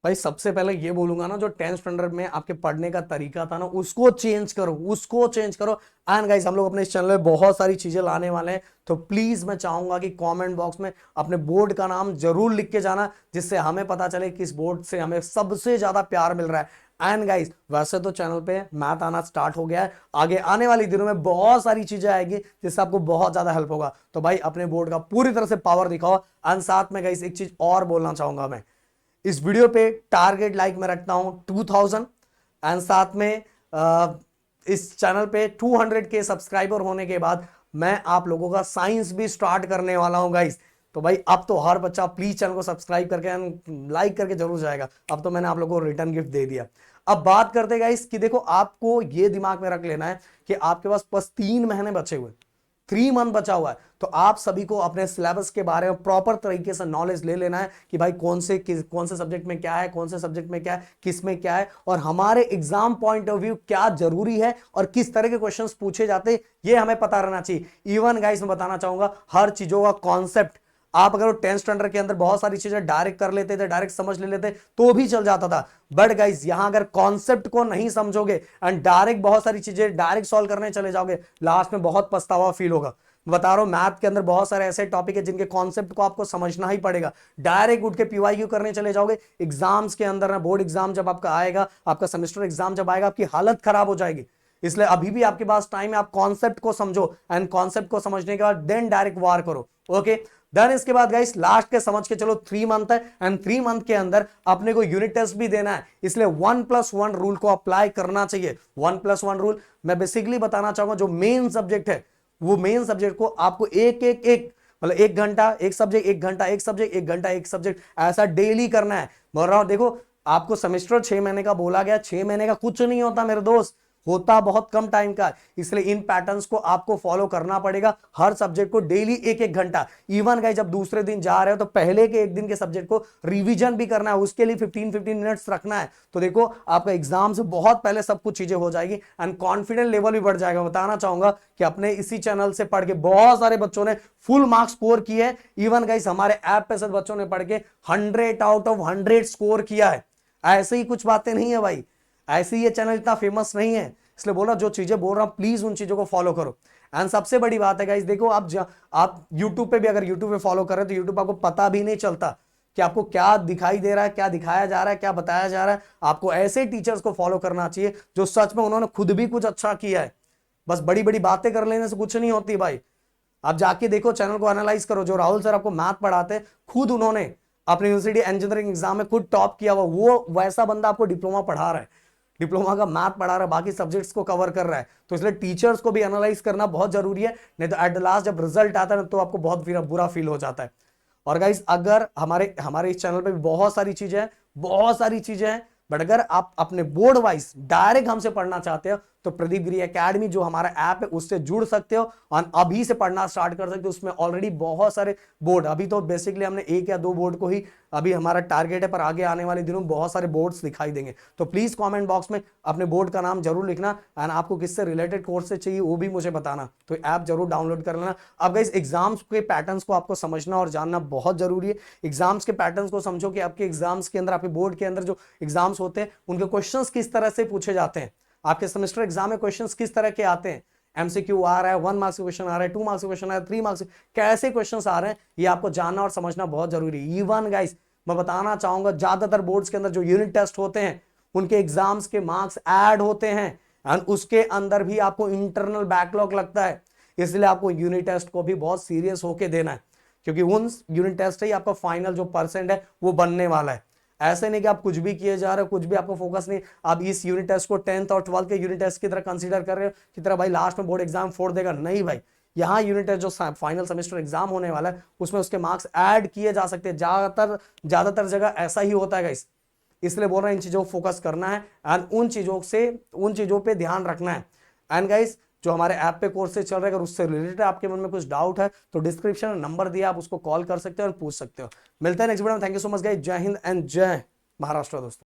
भाई सबसे पहले ये बोलूंगा ना, जो 10th स्टैंडर्ड में आपके पढ़ने का तरीका था ना, उसको चेंज करो, उसको चेंज करो। एंड गाइस, हम लोग अपने इस चैनल में बहुत सारी चीजें लाने वाले हैं, तो प्लीज मैं चाहूंगा कि कमेंट बॉक्स में अपने बोर्ड का नाम जरूर लिख के जाना, जिससे हमें पता चले कि इस बोर्ड से हमें सबसे ज्यादा प्यार मिल रहा है। एंड गाइस, वैसे तो चैनल पे मैथ आना स्टार्ट हो गया है, आगे आने वाले दिनों में बहुत सारी चीजें आएगी जिससे आपको बहुत ज्यादा हेल्प होगा। तो भाई अपने बोर्ड का पूरी तरह से पावर दिखाओ। एंड साथ में गाइस एक चीज और बोलना चाहूंगा मैं, इस वीडियो पे टारगेट लाइक मैं रखता हूं 2000। एंड साथ में इस चैनल पे 200 के सब्सक्राइबर होने के बाद मैं आप लोगों का साइंस भी स्टार्ट करने वाला हूं गाइस। तो भाई अब तो हर बच्चा प्लीज चैनल को सब्सक्राइब करके लाइक करके जरूर जाएगा। अब तो मैंने आप लोगों को रिटर्न गिफ्ट दे दिया। अब बात करते गाइस कि देखो, आपको ये दिमाग में रख लेना है कि आपके पास बस 3 महीने बचे हुए, 3 मंथ बचा हुआ है। तो आप सभी को अपने सिलेबस के बारे में प्रॉपर तरीके से नॉलेज ले लेना है कि भाई कौन से सब्जेक्ट में क्या है, कौन से सब्जेक्ट में क्या है, किस में क्या है, और हमारे एग्जाम पॉइंट ऑफ व्यू क्या जरूरी है और किस तरह के क्वेश्चंस पूछे जाते हैं, ये हमें पता रहना चाहिए। इवन गाइस मैं बताना चाहूंगा, हर चीजों का कॉन्सेप्ट, आप अगर 10th स्टैंडर्ड के अंदर बहुत सारी चीजें डायरेक्ट कर लेते थे, डायरेक्ट समझ ले लेते तो भी चल जाता था। बट गाइस यहां अगर कॉन्सेप्ट को नहीं समझोगे एंड डायरेक्ट बहुत सारी चीजें डायरेक्ट सॉल्व करने चले जाओगे, लास्ट में बहुत पछतावा फील होगा। बता रहा हूं, मैथ के अंदर बहुत सारे ऐसे टॉपिक है जिनके कॉन्सेप्ट को आपको समझना ही पड़ेगा। डायरेक्ट उठ के पीवाईक्यू करने चले जाओगे, एग्जाम्स के अंदर ना, बोर्ड एग्जाम जब आपका आएगा, आपका सेमेस्टर एग्जाम जब आएगा, आपकी हालत खराब हो जाएगी। इसलिए अभी भी आपके पास टाइम है, आप कॉन्सेप्ट को समझो एंड कॉन्सेप्ट को समझने के बाद देन डायरेक्ट वार करो। ओके, देन इसके बाद गाइस लास्ट के समझ के चलो 3 मंथ है, एंड 3 मंथ के अंदर अपने को यूनिट टेस्ट भी देना है, इसलिए 1+1 रूल को अप्लाई करना चाहिए। 1+1 रूल मैं बेसिकली बताना चाहूंगा, जो मेन सब्जेक्ट है वो मेन सब्जेक्ट को आपको एक एक एक मतलब 1 घंटा एक सब्जेक्ट, 1 घंटा एक सब्जेक्ट, 1 घंटा एक सब्जेक्ट, ऐसा डेली करना है। बोल रहा हूं देखो, आपको सेमेस्टर 6 महीने का बोला गया, 6 महीने का कुछ नहीं होता मेरे दोस्त, होता बहुत कम टाइम का। इसलिए इन पैटर्न्स को आपको फॉलो करना पड़ेगा, हर सब्जेक्ट को डेली 1-1 घंटा। इवन गाइस जब दूसरे दिन जा रहे हो तो पहले के एक दिन के सब्जेक्ट को रिवीजन भी करना है, उसके लिए 15-15 मिनट्स रखना है। तो देखो आपका एग्जाम से बहुत पहले सब कुछ चीजें हो जाएगी एंड कॉन्फिडेंस लेवल भी बढ़ जाएगा। बताना चाहूंगा कि अपने इसी चैनल से पढ़ के बहुत सारे बच्चों ने फुल मार्क्स स्कोर किए हैं। इवन गाइस हमारे ऐप पे सब बच्चों ने पढ़ के 100 आउट ऑफ 100 स्कोर किया है। ऐसे ही कुछ बातें नहीं है भाई, ऐसे ही ये चैनल इतना फेमस नहीं है, इसलिए बोला जो चीजें बोल रहा हूं प्लीज उन चीजों को फॉलो करो। एंड सबसे बड़ी बात है गाइस, देखो आप YouTube पे भी अगर YouTube पे फॉलो कर रहे हो तो YouTube आपको पता भी नहीं चलता कि आपको क्या दिखाई दे रहा है, क्या दिखाया जा रहा है, क्या बताया जा रहा है। आपको ऐसे टीचर्स को फॉलो करना चाहिए जो सच में उन्होंने खुद भी कुछ अच्छा किया है। बस बड़ी बड़ी बातें कर लेने से कुछ नहीं होती भाई। आप जाके देखो, चैनल को एनालाइज करो, जो राहुल सर आपको मैथ पढ़ाते हैं, खुद उन्होंने अपने यूनिवर्सिटी इंजीनियरिंग एग्जाम में खुद टॉप किया हुआ, वो वैसा बंदा आपको डिप्लोमा पढ़ा रहा है, डिप्लोमा का मैथ पढ़ा रहा है, बाकी सब्जेक्ट्स को कवर कर रहा है। तो इसलिए टीचर्स को भी एनालाइज करना बहुत जरूरी है, नहीं तो एट द लास्ट जब रिजल्ट आता है तो आपको बहुत बुरा फील हो जाता है। और गाइस अगर हमारे हमारे इस चैनल पे भी बहुत सारी चीजें हैं, बहुत सारी चीजें हैं, बट अगर आप अपने बोर्ड वाइज डायरेक्ट हमसे पढ़ना चाहते हो तो प्रदीप गिरी एकेडमी जो हमारा ऐप है उससे जुड़ सकते हो और अभी से पढ़ना स्टार्ट कर सकते हो। उसमें ऑलरेडी बहुत सारे बोर्ड, अभी तो बेसिकली हमने 1 या 2 बोर्ड को ही अभी हमारा टारगेट है, पर आगे आने वाले दिनों में बहुत सारे बोर्ड्स दिखाई देंगे। तो प्लीज कमेंट बॉक्स में अपने बोर्ड का नाम जरूर लिखना एंड आपको किससे रिलेटेड कोर्स से चाहिए वो भी मुझे बताना, तो ऐप जरूर डाउनलोड कर लेना। अब गाइस एग्जाम्स के पैटर्न्स को आपको समझना और जानना बहुत जरूरी है। एग्जाम्स के पैटर्न्स को समझो कि आपके एग्जाम्स के अंदर, आपके बोर्ड के अंदर जो एग्जाम्स होते हैं उनके क्वेश्चंस किस तरह से पूछे जाते हैं, आपके सेमेस्टर एग्जाम में क्वेश्चंस किस तरह के आते हैं, एमसीक्यू आ रहा है, 1 मार्क्स का क्वेश्चन आ रहा है, 2 मार्क्स का क्वेश्चन आ रहा है, 3 मार्क्स, कैसे क्वेश्चंस आ रहे हैं, ये आपको जानना और समझना बहुत जरूरी है। इवन गाइस मैं बताना चाहूंगा, ज्यादातर बोर्ड्स के अंदर जो यूनिट टेस्ट होते हैं उनके एग्जाम्स के मार्क्स ऐड होते हैं एंड उसके अंदर भी आपको इंटरनल बैकलॉग लगता है। इसलिए आपको यूनिट टेस्ट को भी बहुत सीरियस होकर देना है, क्योंकि उन यूनिट टेस्ट ही आपका फाइनल जो परसेंट है वो बनने वाला है। ऐसे नहीं कि आप कुछ भी किए जा रहे हो, कुछ भी आपको फोकस नहीं, आप इस यूनिट टेस्ट को 10th और 12th के यूनिट टेस्ट की तरह कंसीडर कर रहे हो कि तरह भाई लास्ट में बोर्ड एग्जाम फोड़ देगा, नहीं भाई। यहाँ यूनिट टेस्ट जो फाइनल सेमेस्टर एग्जाम होने वाला है उसमें उसके मार्क्स ऐड किए जा सकते हैं, ज्यादातर जगह ऐसा ही होता है गाइस। इसलिए बोल रहे हैं इन चीजों को फोकस करना है एंड उन चीजों पे ध्यान रखना है। एंड गाइस जो हमारे ऐप पे कोर्सेज चल रहे हैं, अगर उससे रिलेटेड आपके मन में कुछ डाउट है तो डिस्क्रिप्शन में नंबर दिया, आप उसको कॉल कर सकते हो और पूछ सकते हो। मिलते हैं नेक्स्ट वीडियो में। Thank you so much guys, जय हिंद एंड जय महाराष्ट्र दोस्तों।